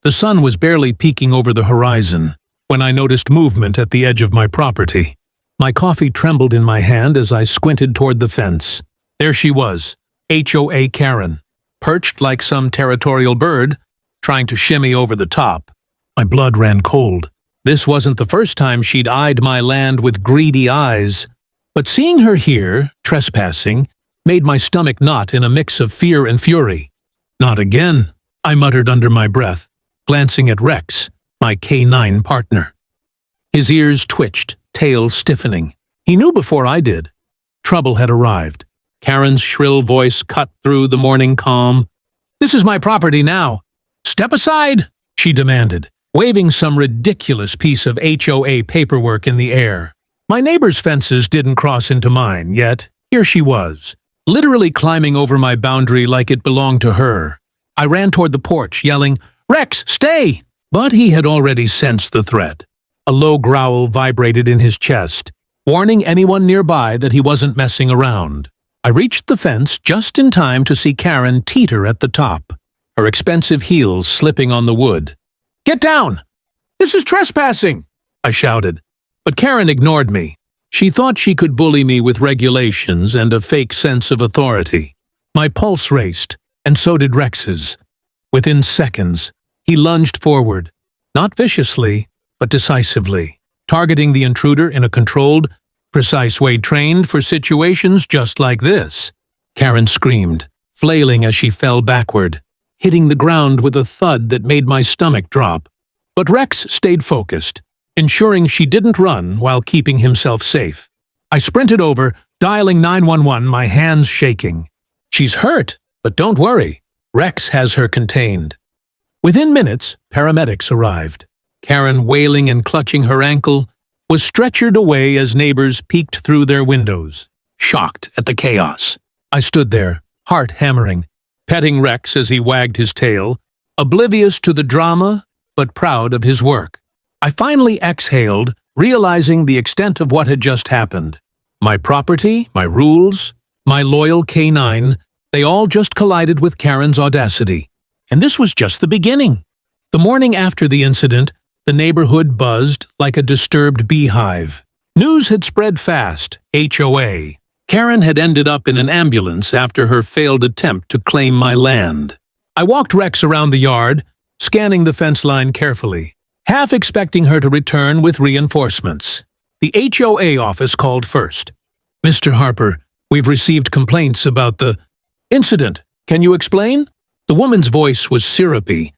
The sun was barely peeking over the horizon when I noticed movement at the edge of my property. My coffee trembled in my hand as I squinted toward the fence. There she was, HOA Karen, perched like some territorial bird, trying to shimmy over the top. My blood ran cold. This wasn't the first time she'd eyed my land with greedy eyes, but seeing her here, trespassing, made my stomach knot in a mix of fear and fury. "Not again," I muttered under my breath, glancing at Rex, my K9 partner. His ears twitched, tail stiffening. He knew before I did. Trouble had arrived. Karen's shrill voice cut through the morning calm. "This is my property now. Step aside," she demanded, waving some ridiculous piece of HOA paperwork in the air. My neighbor's fences didn't cross into mine, yet here she was, literally climbing over my boundary like it belonged to her. I ran toward the porch, yelling, "Rex, stay!" But he had already sensed the threat. A low growl vibrated in his chest, warning anyone nearby that he wasn't messing around. I reached the fence just in time to see Karen teeter at the top, her expensive heels slipping on the wood. "Get down! This is trespassing!" I shouted. But Karen ignored me. She thought she could bully me with regulations and a fake sense of authority. My pulse raced, and so did Rex's. Within seconds, he lunged forward, not viciously, but decisively, targeting the intruder in a controlled, precise way trained for situations just like this. Karen screamed, flailing as she fell backward, hitting the ground with a thud that made my stomach drop. But Rex stayed focused, ensuring she didn't run while keeping himself safe. I sprinted over, dialing 911, my hands shaking. "She's hurt, but don't worry. Rex has her contained." Within minutes, paramedics arrived. Karen, wailing and clutching her ankle, was stretchered away as neighbors peeked through their windows, shocked at the chaos. I stood there, heart hammering, petting Rex as he wagged his tail, oblivious to the drama but proud of his work. I finally exhaled, realizing the extent of what had just happened. My property, my rules, my loyal K9, they all just collided with Karen's audacity. And this was just the beginning. The morning after the incident, the neighborhood buzzed like a disturbed beehive. News had spread fast, HOA. Karen had ended up in an ambulance after her failed attempt to claim my land. I walked Rex around the yard, scanning the fence line carefully, half expecting her to return with reinforcements. The HOA office called first. "Mr. Harper, we've received complaints about the incident. Can you explain?" The woman's voice was syrupy,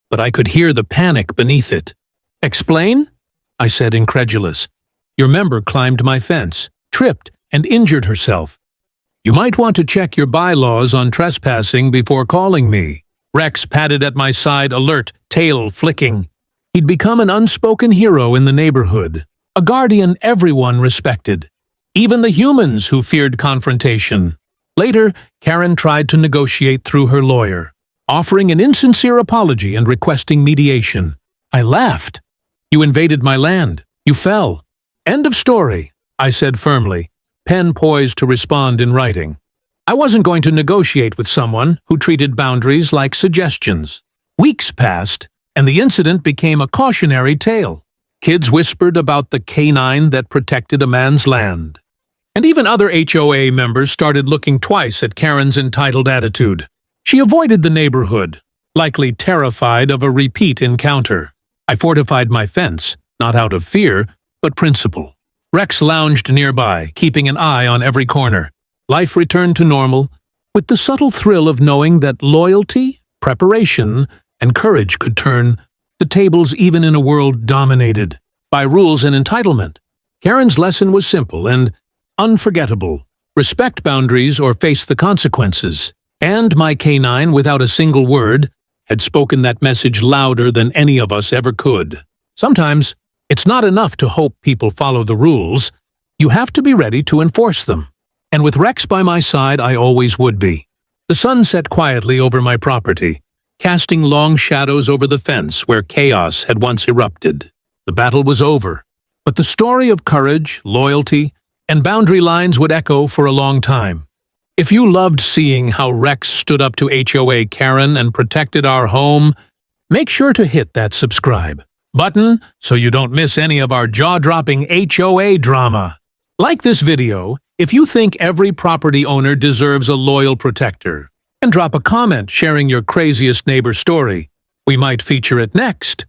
but I could hear the panic beneath it. "Explain?" I said, incredulous. "Your member climbed my fence, tripped, and injured herself. You might want to check your bylaws on trespassing before calling me." Rex patted at my side, alert, tail flicking. He'd become an unspoken hero in the neighborhood, a guardian everyone respected, even the humans who feared confrontation. Later, Karen tried to negotiate through her lawyer, offering an insincere apology and requesting mediation. I laughed. "You invaded my land. You fell. End of story," I said firmly, pen poised to respond in writing. I wasn't going to negotiate with someone who treated boundaries like suggestions. Weeks passed, and the incident became a cautionary tale. Kids whispered about the K9 that protected a man's land. And even other HOA members started looking twice at Karen's entitled attitude. She avoided the neighborhood, likely terrified of a repeat encounter. I fortified my fence, not out of fear, but principle. Rex lounged nearby, keeping an eye on every corner. Life returned to normal, with the subtle thrill of knowing that loyalty, preparation, and courage could turn the tables even in a world dominated by rules and entitlement. Karen's lesson was simple and unforgettable. Respect boundaries or face the consequences. And my K9, without a single word, had spoken that message louder than any of us ever could. Sometimes, it's not enough to hope people follow the rules. You have to be ready to enforce them. And with Rex by my side, I always would be. The sun set quietly over my property, casting long shadows over the fence where chaos had once erupted. The battle was over, but the story of courage, loyalty, and boundary lines would echo for a long time. If you loved seeing how Rex stood up to HOA Karen and protected our home, Make sure to hit that subscribe button so you don't miss any of our jaw-dropping HOA drama. Like this video if you think every property owner deserves a loyal protector. And drop a comment sharing your craziest neighbor story. We might feature it next.